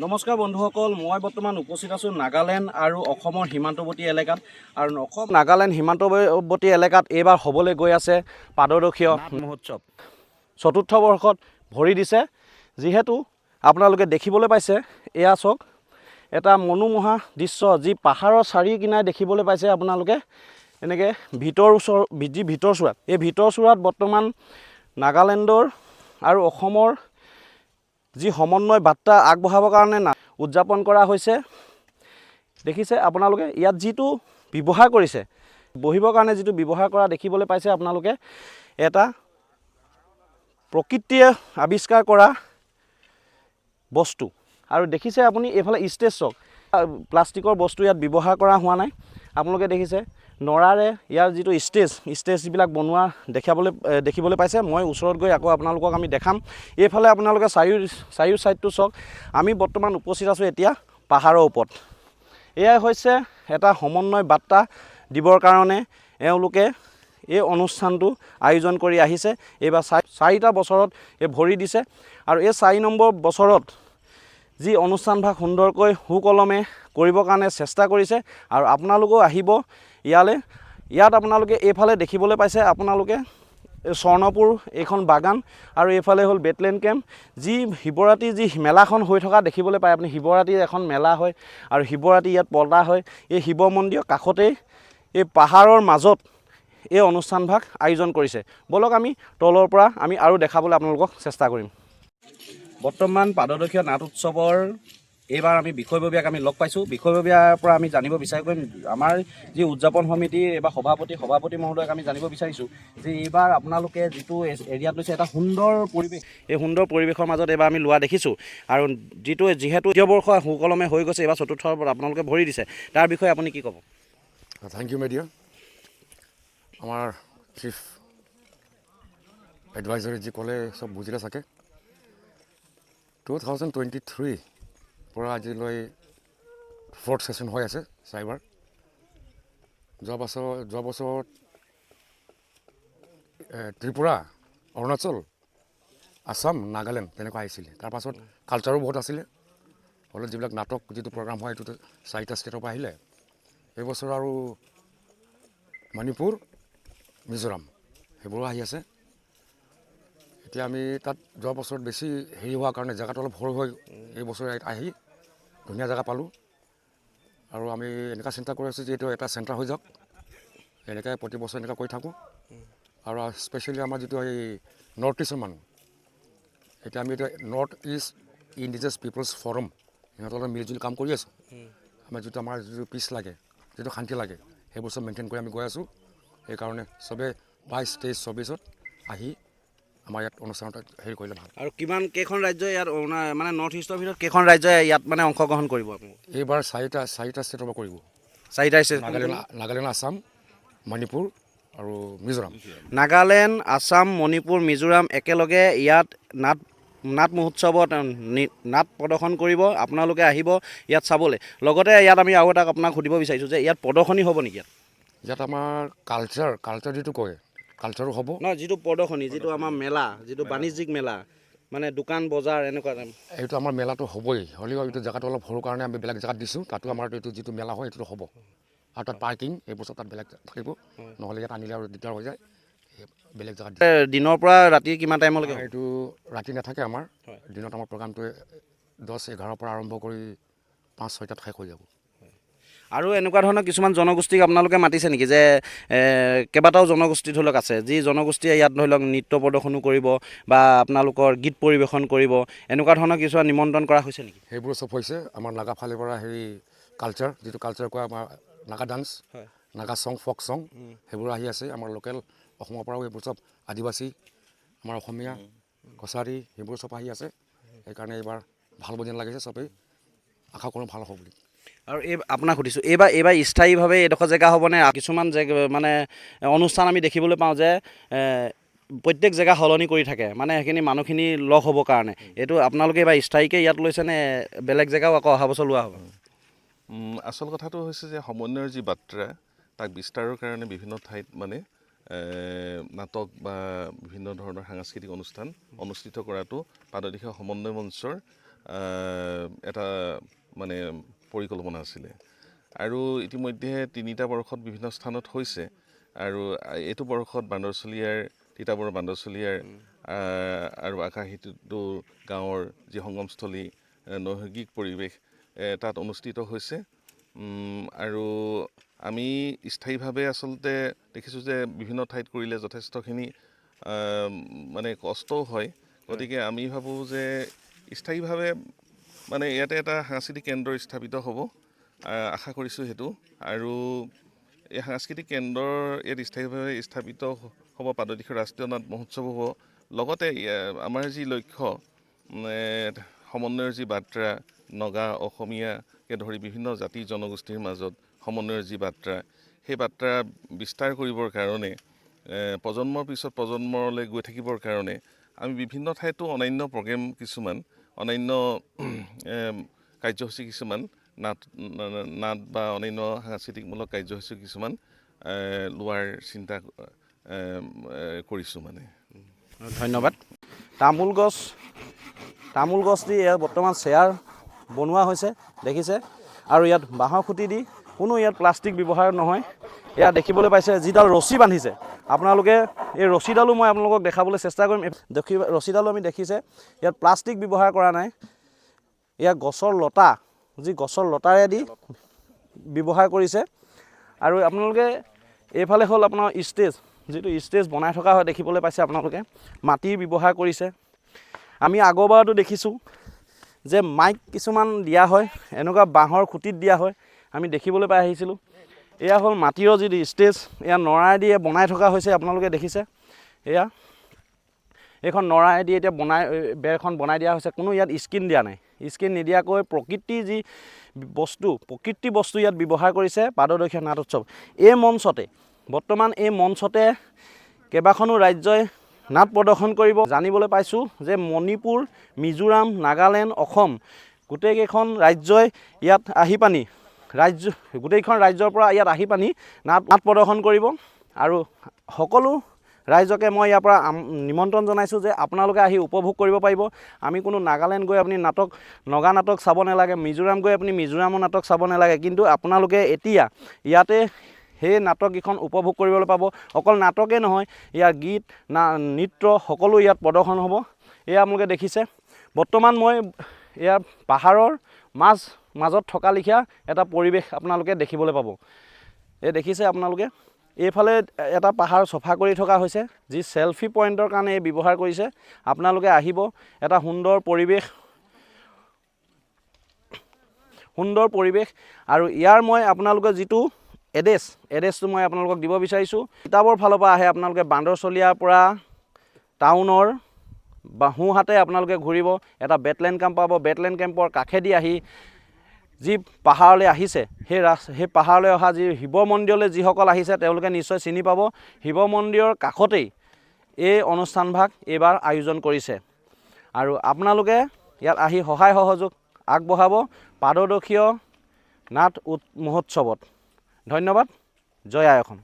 নমস্কাৰ বন্ধুসকল, মই বৰ্তমান উপস্থিত আছোঁ নাগালেণ্ড আৰু অসমৰ সীমান্তৱৰ্তী এলেকাত। আৰু নাগালেণ্ড সীমান্তৱৰ্তী এলেকাত এইবাৰ হ'বলৈ গৈ আছে পাদদক্ষীয় মহোৎসৱ। চতুৰ্থ বৰ্ষত ভৰি দিছে। যিহেতু আপোনালোকে দেখিবলৈ পাইছে, এয়া চাওক এটা মনোমোহা দৃশ্য, যি পাহাৰৰ চাৰি কিনাৰে দেখিবলৈ পাইছে আপোনালোকে। এনেকৈ ভিতৰচোৰাত এই ভিতৰচোৰাত বৰ্তমান নাগালেণ্ডৰ আৰু অসমৰ যি সমন্বয় বাৰ্তা আগবঢ়াবৰ কাৰণে উদযাপন কৰা হৈছে। দেখিছে আপোনালোকে, ইয়াত যিটো ব্যৱহাৰ কৰিছে, বহিবৰ কাৰণে যিটো ব্যৱহাৰ কৰা দেখিবলৈ পাইছে আপোনালোকে, এটা প্ৰকৃতিয়ে আৱিষ্কাৰ কৰা বস্তু। আৰু দেখিছে আপুনি এইফালে ষ্টেজ চক, প্লাষ্টিকৰ বস্তু ইয়াত ব্যৱহাৰ কৰা হোৱা নাই। আপোনালোকে দেখিছে নৰাৰে ইয়াৰ যিটো ষ্টেজবিলাক বনোৱা দেখিবলৈ পাইছে। মই ওচৰত গৈ আকৌ আপোনালোকক আমি দেখাম। এইফালে আপোনালোকে চাৰিও ছাইডটো চাওক। আমি বৰ্তমান উপস্থিত আছোঁ এতিয়া পাহাৰৰ ওপৰত। এয়াই হৈছে এটা সমন্বয় বাৰ্তা দিবৰ কাৰণে এওঁলোকে এই অনুষ্ঠানটো আয়োজন কৰি আহিছে। এইবাৰ 4টা বছৰত এই ভৰি দিছে। আৰু এই 4 নম্বৰ বছৰত যি অনুষ্ঠানভাগ সুন্দৰকৈ সুকলমে কৰিবৰ কাৰণে চেষ্টা কৰিছে। আৰু আপোনালোকেও আহিব ইয়ালৈ। ইয়াত আপোনালোকে এইফালে দেখিবলৈ পাইছে আপোনালোকে স্বৰ্ণপুৰ এইখন বাগান, আৰু এইফালে হ'ল বেটলেণ্ড কেম্প। যি শিৱৰাত্ৰি যি মেলাখন হৈ থকা দেখিবলৈ পায় আপুনি। শিৱৰাত্ৰিৰ এখন মেলা হয় আৰু শিৱৰাত্ৰি ইয়াত পতা হয়। এই শিৱ মন্দিৰৰ কাষতেই এই পাহাৰৰ মাজত এই অনুষ্ঠানভাগ আয়োজন কৰিছে। বলক আমি তলৰ পৰা আমি আৰু দেখাবলৈ আপোনালোকক চেষ্টা কৰিম। বৰ্তমান পাদদক্ষীয় নাট উৎসৱৰ এইবাৰ আমি বিষয়ববীয়াক আমি লগ পাইছোঁ। বিষয়ববীয়াৰ পৰা আমি জানিব বিচাৰিম, আমাৰ যি উদযাপন সমিতিৰ এইবাৰ সভাপতি মহোদয়ক আমি জানিব বিচাৰিছোঁ যে এইবাৰ আপোনালোকে যিটো এৰিয়াত লৈছে এটা সুন্দৰ পৰিৱেশ, এই সুন্দৰ পৰিৱেশৰ মাজত এইবাৰ আমি লোৱা দেখিছোঁ। আৰু যিহেতু দ্বিতীয় বৰ্ষ সুকলমে হৈ গৈছে, এইবাৰ চতুৰ্থৰ ওপৰত আপোনালোকে ভৰি দিছে, তাৰ বিষয়ে আপুনি কি ক'ব? Thank you media. আমাৰ চিফ এডভাইজাৰী যি ক'লে চব বুজিলে চাগে। 2023 পৰা আজিলৈ 4th ছেশ্যন হৈ আছে চাৰিবাৰ। যোৱা বছৰত ত্ৰিপুৰা, অৰুণাচল, আসাম, নাগালেণ্ড তেনেকুৱা আহিছিলে। তাৰপাছত কালচাৰো বহুত আছিলে। হ'লে যিবিলাক নাটক যিটো প্ৰগ্ৰাম হয় এইটোতো 4টা ষ্টেটৰ পৰা আহিলে। এইবছৰ আৰু মণিপুৰ, মিজোৰাম সেইবোৰো আহি আছে। এতিয়া আমি তাত যোৱা বছৰত বেছি হেৰি হোৱাৰ কাৰণে জেগাটো অলপ সৰু হৈ এই বছৰ আহি ধুনীয়া জেগা পালোঁ। আৰু আমি এনেকুৱা চিন্তা কৰি আছোঁ যে এইটো এটা চেণ্টাৰ হৈ যাওক। এনেকৈ প্ৰতি বছৰ এনেকৈ কৰি থাকোঁ। আৰু স্পেচিয়েলি আমাৰ যিটো এই নৰ্থ ইষ্টৰ মানুহ, এতিয়া আমি এতিয়া North East indigenous peoples forum সিহঁতৰ লগত মিলিজুলি কাম কৰি আছোঁ। আমাৰ যিটো পিচ লাগে, যিটো শান্তি লাগে, সেইবোৰ চব মেইনটেইন কৰি আমি গৈ আছোঁ। সেইকাৰণে চবেই 22, 23, 24 আহি আমাৰ ইয়াত অনুষ্ঠানত হেৰি কৰিলে ভাল। আৰু কেইখন ৰাজ্যই ইয়াত মানে নৰ্থ ইষ্টৰ ভিতৰত কেইখন ৰাজ্যই ইয়াত মানে অংশগ্ৰহণ কৰিব? এইবাৰ চাৰিটা ষ্টেটৰ পৰা কৰিব। 4টা ষ্টেট: নাগালেণ্ড, আসাম, মণিপুৰ আৰু মিজোৰাম। নাগালেণ্ড, আসাম, মণিপুৰ, মিজোৰাম একেলগে ইয়াত নাট মহোৎসৱত নাট প্ৰদৰ্শন কৰিব। আপোনালোকে আহিব ইয়াত চাবলৈ। লগতে ইয়াত আমি আৰু এটা আপোনাক সুধিব বিচাৰিছোঁ যে ইয়াত প্ৰদৰ্শনী হ'ব নেকি? ইয়াত আমাৰ কালচাৰ যিটো কয়, কালচাৰো হ'ব। নহয়, যিটো প্ৰদৰ্শনী, যিটো আমাৰ মেলা, যিটো বাণিজ্যিক মেলা, মানে দোকান বজাৰ এনেকুৱা। এইটো আমাৰ মেলাটো হ'বই। হ'লেও এইটো জেগাটো অলপ সৰু কাৰণে আমি বেলেগ জেগাত দিছোঁ। তাতো আমাৰ এইটো যিটো মেলা হয় এইটো হ'ব। আৰু তাত পাৰ্কিং এইবোৰ চব তাত বেলেগ থাকিব। নহ'লে ইয়াত আনিলে আৰু দিগদাৰ হৈ যায়, বেলেগ জেগাত দিনৰ পৰা ৰাতি কিমান টাইমলৈকে? এইটো ৰাতি নাথাকে আমাৰ। দিনত আমাৰ প্ৰগ্ৰামটোৱে 10-11 পৰা আৰম্ভ কৰি 5-6টাত শেষ হৈ যাব। আৰু এনেকুৱা ধৰণৰ কিছুমান জনগোষ্ঠীক আপোনালোকে মাতিছে নেকি, যে কেইবাটাও জনগোষ্ঠী ধৰি লওক আছে, যি জনগোষ্ঠীয়ে ইয়াত ধৰি লওক নৃত্য প্ৰদৰ্শনো কৰিব বা আপোনালোকৰ গীত পৰিৱেশন কৰিব, এনেকুৱা ধৰণৰ কিছুমান নিমন্ত্ৰণ কৰা হৈছে নেকি? সেইবোৰ চব হৈছে। আমাৰ নাগা ফালৰ পৰা হেৰি যিটো কালচাৰ কয় আমাৰ নাগা ডান্স, নাগা ছং, ফক ছং সেইবোৰ আহি আছে। আমাৰ লোকেল অসমৰ পৰাও এইবোৰ চব আদিবাসী, আমাৰ অসমীয়া, কছাৰী সেইবোৰ চব আহি আছে। সেইকাৰণে এইবাৰ ভাল যেন লাগিছে। চবেই আশা কৰোঁ ভাল হ'ব বুলি। আৰু আপোনাক সুধিছোঁ, এইবাৰ স্থায়ীভাৱে এইডোখৰ জেগা হ'বনে? কিছুমান মানে অনুষ্ঠান আমি দেখিবলৈ পাওঁ যে প্ৰত্যেক জেগা সলনি কৰি থাকে, মানে সেইখিনি মানুহখিনি লগ হ'বৰ কাৰণে। এইটো আপোনালোকে এইবাৰ স্থায়ীকৈ ইয়াত লৈছেনে, বেলেগ জেগাও আকৌ অহা বছৰ লোৱা হ'ব? আচল কথাটো হৈছে যে সমন্বয়ৰ যি বাৰ্তা, তাক বিস্তাৰৰ কাৰণে বিভিন্ন ঠাইত মানে নাটক বা বিভিন্ন ধৰণৰ সাংস্কৃতিক অনুষ্ঠান অনুষ্ঠিত কৰাটো পাদদক্ষীয় সমন্বয় মঞ্চৰ এটা মানে পৰিকল্পনা আছিলে আৰু ইতিমধ্যে 3টা বৰ্ষত বিভিন্ন স্থানত হৈছে আৰু এইটো বৰ্ষত বান্দৰচলীয়াৰ তিতাবৰ বান্দৰচলীয়াৰ আৰু আকাশীটো গাঁৱৰ যি সংগমস্থলী নৈসৰ্গিক পৰিৱেশ তাত অনুষ্ঠিত হৈছে আৰু আমি স্থায়ীভাৱে আচলতে দেখিছোঁ যে বিভিন্ন ঠাইত কৰিলে যথেষ্টখিনি মানে কষ্টও হয় গতিকে আমি ভাবোঁ যে স্থায়ীভাৱে মানে ইয়াতে এটা সাংস্কৃতিক কেন্দ্ৰ স্থাপিত হ'ব আশা কৰিছোঁ সেইটো আৰু এই সাংস্কৃতিক কেন্দ্ৰৰ ইয়াত স্থায়ীভাৱে স্থাপিত হ'ব পাদদেশীয় ৰাষ্ট্ৰীয় নাট মহোৎসৱ হ'ব লগতে আমাৰ যি লক্ষ্য সমন্বয়ৰ যি বাৰ্তা নগা অসমীয়াকে ধৰি বিভিন্ন জাতি জনগোষ্ঠীৰ মাজত সমন্বয়ৰ যি বাৰ্তা সেই বাৰ্তা বিস্তাৰ কৰিবৰ কাৰণে প্ৰজন্মৰ পিছত প্ৰজন্মলৈ গৈ থাকিবৰ কাৰণে আমি বিভিন্ন ঠাইতো অন্যান্য প্ৰগ্ৰেম কিছুমান অন্যান্য কাৰ্যসূচী কিছুমান নাট বা অন্যান্য সাংস্কৃতিকমূলক কাৰ্যসূচী কিছুমান লোৱাৰ চিন্তা কৰিছোঁ মানে ধন্যবাদ। তামোল গছ দি ইয়াত বৰ্তমান চেয়াৰ বনোৱা হৈছে দেখিছে আৰু ইয়াত বাঁহৰ খুঁটি দি কোনো ইয়াত প্লাষ্টিক ব্যৱহাৰ নহয়। ইয়াত দেখিবলৈ পাইছে যিডাল ৰছী বান্ধিছে আপোনালোকে এই ৰছীডালো মই আপোনালোকক দেখাবলৈ চেষ্টা কৰিম। ৰছীডালো আমি দেখিছে ইয়াত প্লাষ্টিক ব্যৱহাৰ কৰা নাই। ইয়াত গছৰ লতা যি গছৰ লতাৰে দি ব্যৱহাৰ কৰিছে আৰু আপোনালোকে এইফালে হ'ল আপোনাৰ ষ্টেজ যিটো ষ্টেজ বনাই থকা হয় দেখিবলৈ পাইছে আপোনালোকে মাটিৰ ব্যৱহাৰ কৰিছে। আমি আগৰবাৰতো দেখিছোঁ যে মাইক কিছুমান দিয়া হয় এনেকুৱা বাঁহৰ খুঁটিত দিয়া হয় আমি দেখিবলৈ পাই আহিছিলোঁ। এয়া হ'ল মাটিৰ যিটো ষ্টেজ এয়া নৰাই দিয়ে বনাই থকা হৈছে আপোনালোকে দেখিছে। এয়া এইখন নৰাই দি এতিয়া বেৰখন বনাই দিয়া হৈছে। কোনো ইয়াত স্ক্ৰীণ দিয়া নাই। স্ক্ৰীণ নিদিয়াকৈ প্ৰকৃতিৰ যি প্ৰকৃতি বস্তু ইয়াত ব্যৱহাৰ কৰিছে পাদদেশীয়া নাট উৎসৱ। এই মঞ্চতে বৰ্তমান এই মঞ্চতে কেইবাখনো ৰাজ্যই নাট প্ৰদৰ্শন কৰিব। জানিবলৈ পাইছোঁ যে মণিপুৰ মিজোৰাম নাগালেণ্ড অসম গোটেইকেইখন ৰাজ্যই ইয়াত আহি পানি গোটেইখন ৰাজ্যৰ পৰা ইয়াত আহি পানি নাট প্ৰদৰ্শন কৰিব আৰু সকলো ৰাইজকে মই ইয়াৰ পৰা নিমন্ত্ৰণ জনাইছোঁ যে আপোনালোকে আহি উপভোগ কৰিব পাৰিব। আমি কোনো নাগালেণ্ড গৈ আপুনি নগা নাটক চাব নালাগে, মিজোৰাম গৈ আপুনি মিজোৰামৰ নাটক চাব নালাগে, কিন্তু আপোনালোকে এতিয়া ইয়াতে সেই নাটককেইখন উপভোগ কৰিবলৈ পাব। অকল নাটকেই নহয় ইয়াৰ গীত নৃত্য সকলো ইয়াত প্ৰদৰ্শন হ'ব। এয়া আপোনালোকে দেখিছে বৰ্তমান মই ইয়াৰ পাহাৰৰ মাজত থকা লেখীয়া এটা পৰিৱেশ আপোনালোকে দেখিবলৈ পাব। এই দেখিছে আপোনালোকে এইফালে এটা পাহাৰ চফা কৰি থকা হৈছে যি চেলফি পইণ্টৰ কাৰণে এই ব্যৱহাৰ কৰিছে। আপোনালোকে আহিব এটা সুন্দৰ পৰিৱেশ আৰু ইয়াৰ মই আপোনালোকে যিটো এড্ৰেছটো মই আপোনালোকক দিব বিচাৰিছোঁ। কিতাপৰ ফালৰ পৰা আহে আপোনালোকে বান্দৰচলীয়াৰ পৰা টাউনৰ সোঁহাতে আপোনালোকে ঘূৰিব এটা বেটলেণ্ড কেম্প পাব। বেটলেণ্ড কেম্পৰ কাষেদি আহি যি পাহাৰলৈ আহিছে সেই পাহাৰলৈ অহা যি শিৱ মন্দিৰলৈ যিসকল আহিছে তেওঁলোকে নিশ্চয় চিনি পাব। শিৱ মন্দিৰৰ কাষতেই এই অনুষ্ঠানভাগ এইবাৰ আয়োজন কৰিছে আৰু আপোনালোকে ইয়াত আহি সহায় সহযোগ আগবঢ়াব পাদদেশীয় নাট মহোৎসৱত। ধন্যবাদ। জয় আই অসম।